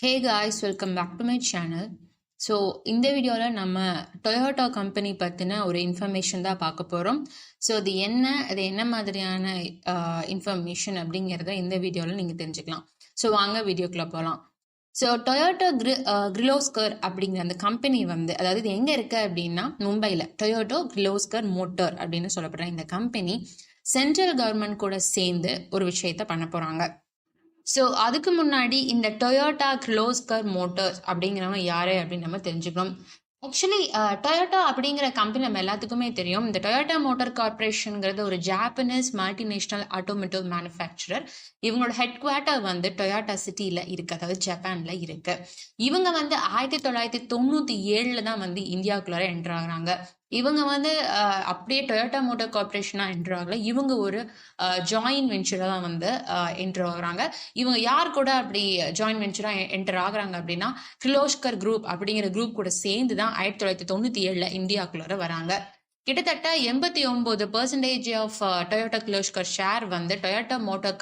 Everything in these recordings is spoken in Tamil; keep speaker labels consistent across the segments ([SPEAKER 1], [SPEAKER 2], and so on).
[SPEAKER 1] Hey guys, welcome back to my channel. So இந்த வீடியோவில் நம்ம டொயோட்டா கம்பெனி பற்றின ஒரு இன்ஃபர்மேஷன் தான் பார்க்க போகிறோம். ஸோ அது என்ன மாதிரியான இன்ஃபர்மேஷன் அப்படிங்கிறத இந்த வீடியோவில் நீங்கள் தெரிஞ்சுக்கலாம். ஸோ வாங்க வீடியோக்குள்ளே போகலாம். ஸோ டொயோட்டோ கிர்லோஸ்கர் அப்படிங்கிற அந்த கம்பெனி அதாவது இது எங்கே இருக்குது அப்படின்னா மும்பையில் டொயோட்டோ கிர்லோஸ்கர் மோட்டார் அப்படின்னு சொல்லப்படுற இந்த கம்பெனி சென்ட்ரல் கவர்மெண்ட் கூட சேர்ந்து ஒரு விஷயத்த பண்ண போகிறாங்க. ஸோ அதுக்கு முன்னாடி இந்த டொயோட்டா கிர்லோஸ்கர் மோட்டார்ஸ் அப்படிங்கிறவங்க யாரு அப்படின்னு நம்ம தெரிஞ்சுக்கணும். ஆக்சுவலி டொயோட்டா அப்படிங்கிற கம்பெனி நம்ம எல்லாத்துக்குமே தெரியும். இந்த டொயோட்டா மோட்டார் கார்பரேஷனுங்கிறது ஒரு ஜாப்பனீஸ் மல்டிநேஷனல் ஆட்டோமேட்டிவ் மேனுஃபேக்சரர். இவங்களோட ஹெட் குவார்ட்டர் டொயோட்டா சிட்டியில இருக்கு, அதாவது ஜப்பான்ல இருக்கு. இவங்க 1997 தான் இந்தியாவுக்குள்ளார என்டர் ஆகுறாங்க. இவங்க அப்படியே டொயோட்டா மோட்டார் கார்பரேஷனா என்டர் ஆகல. இவங்க ஒரு ஜாயின் வெஞ்சரா தான் என்டர் ஆகுறாங்க. இவங்க யார் கூட அப்படி ஜாயின் வெஞ்சரா என்டர் ஆகுறாங்க அப்படின்னா கிர்லோஸ்கர் குரூப் அப்படிங்கிற குரூப் கூட சேர்ந்து தான் 1997 இந்தியாவுக்குள்ளார வராங்க. கிட்டத்தட்ட 89% of Toyota Kirloskar share Toyota motor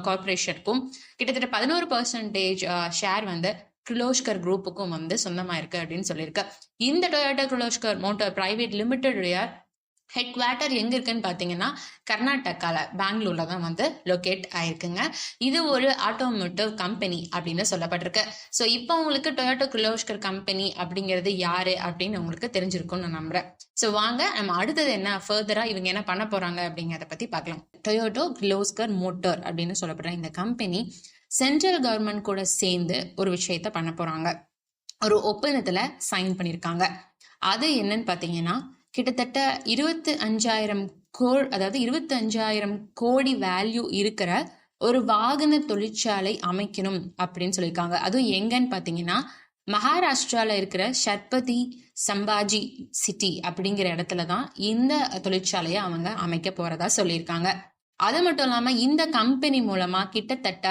[SPEAKER 1] கார்பரேஷனுக்கும் கிட்டத்தட்ட 11% ஷேர் கிர்லோஸ்கர் குரூப்புக்கும் சொந்தமா இருக்கு அப்படின்னு சொல்லியிருக்கு. இந்த Toyota Kirloskar motor private limited head quarter எங்க இருக்குன்னு பாத்தீங்கன்னா கர்நாடகால பெங்களூர்ல தான் லொகேட் ஆயிருக்குங்க. இது ஒரு ஆட்டோமோட்டிவ் கம்பெனி அப்படின்னு சொல்லப்பட்டிருக்கு. ஸோ இப்போ உங்களுக்கு டொயோட்டோ கிர்லோஸ்கர் கம்பெனி அப்படிங்கிறது யாரு அப்படின்னு உங்களுக்கு தெரிஞ்சிருக்கும்னு நான் நம்புறேன். ஸோ வாங்க நம்ம அடுத்தது என்ன ஃபர்தரா இவங்க என்ன பண்ண போறாங்க அப்படிங்கிறத பத்தி பார்க்கலாம். டொயோட்டோ கிர்லோஸ்கர் மோட்டார் அப்படின்னு சொல்லப்படுற இந்த கம்பெனி சென்ட்ரல் கவர்மெண்ட் கூட சேர்ந்து ஒரு விஷயத்த பண்ண போறாங்க. ஒரு ஒப்பந்தத்துல சைன் பண்ணிருக்காங்க. அது என்னன்னு பாத்தீங்கன்னா கிட்டத்தட்ட 25,000 கோடி வேல்யூ இருக்கிற ஒரு வாகன தொழிற்சாலை அமைக்கணும் அப்படின்னு சொல்லியிருக்காங்க. அதுவும் எங்கன்னு பாத்தீங்கன்னா மகாராஷ்டிரால இருக்கிற சத்ரபதி சம்பாஜி சிட்டி அப்படிங்கிற இடத்துலதான் இந்த தொழிற்சாலையை அவங்க அமைக்க போறதா சொல்லியிருக்காங்க. அது மட்டும் இல்லாம இந்த கம்பெனி மூலமா கிட்டத்தட்ட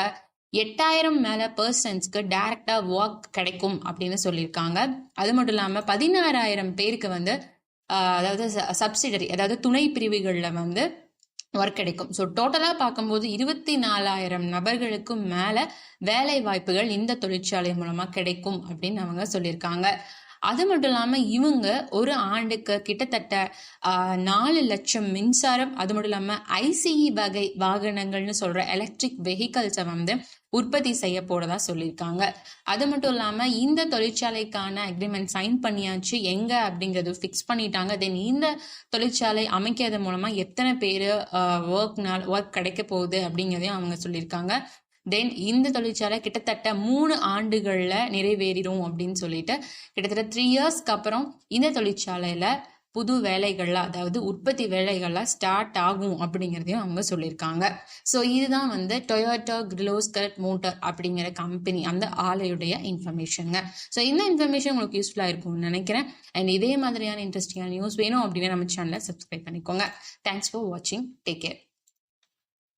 [SPEAKER 1] 8,000 மேல பர்சன்ஸ்க்கு டைரக்டா ஒர்க் கிடைக்கும் அப்படின்னு சொல்லியிருக்காங்க. அது மட்டும் இல்லாம 16,000 பேருக்கு அதாவது சப்சிடரி, அதாவது துணை பிரிவுகள்ல ஒர்க் கிடைக்கும். ஸோ டோட்டலா பார்க்கும்போது 24,000 நபர்களுக்கும் மேல வேலை வாய்ப்புகள் இந்த தொழிற்சாலை மூலமா கிடைக்கும் அப்படின்னு அவங்க சொல்லியிருக்காங்க. அது மட்டும் இல்லாம இவங்க ஒரு ஆண்டுக்கு கிட்டத்தட்ட 4 லட்சம் மின்சாரம், அது மட்டும் இல்லாம ஐசிஇ வகை வாகனங்கள்னு சொல்ற எலக்ட்ரிக் வெஹிக்கல்ஸை உற்பத்தி செய்ய போறதா சொல்லியிருக்காங்க. அது மட்டும் இல்லாம இந்த தொழிற்சாலைக்கான அக்ரிமெண்ட் சைன் பண்ணியாச்சு. எங்க அப்படிங்கிறது ஃபிக்ஸ் பண்ணிட்டாங்க. தென் இந்த தொழிற்சாலை அமைக்கிறது மூலமா எத்தனை பேரு ஒர்க் கிடைக்க போகுது அப்படிங்கிறதையும் அவங்க சொல்லியிருக்காங்க. தென் இந்த தொழிற்சாலை கிட்டத்தட்ட 3 ஆண்டுகள்ல நிறைவேறிடும் அப்படின்னு சொல்லிட்டு கிட்டத்தட்ட 3 இயர்ஸ்க்கு அப்புறம் இந்த தொழிற்சாலையில புது வேலைகள்ல, அதாவது உற்பத்தி வேலைகள்ல ஸ்டார்ட் ஆகும் அப்படிங்கிறதையும் அவங்க சொல்லியிருக்காங்க. ஸோ இதுதான் டொயோட்டோ கிர்லோஸ்கர் மோட்டார் அப்படிங்கிற கம்பெனி அந்த ஆலையுடைய இன்ஃபர்மேஷனுங்க. ஸோ இந்த இன்ஃபர்மேஷன் உங்களுக்கு யூஸ்ஃபுல்லா இருக்கும்னு நினைக்கிறேன். அண்ட் இதே மாதிரியான இன்ட்ரெஸ்டிங்கான நியூஸ் வேணும் அப்படின்னா நம்ம சேனலை சப்ஸ்கிரைப் பண்ணிக்கோங்க. தேங்க்ஸ் ஃபார் வாட்சிங். Take care.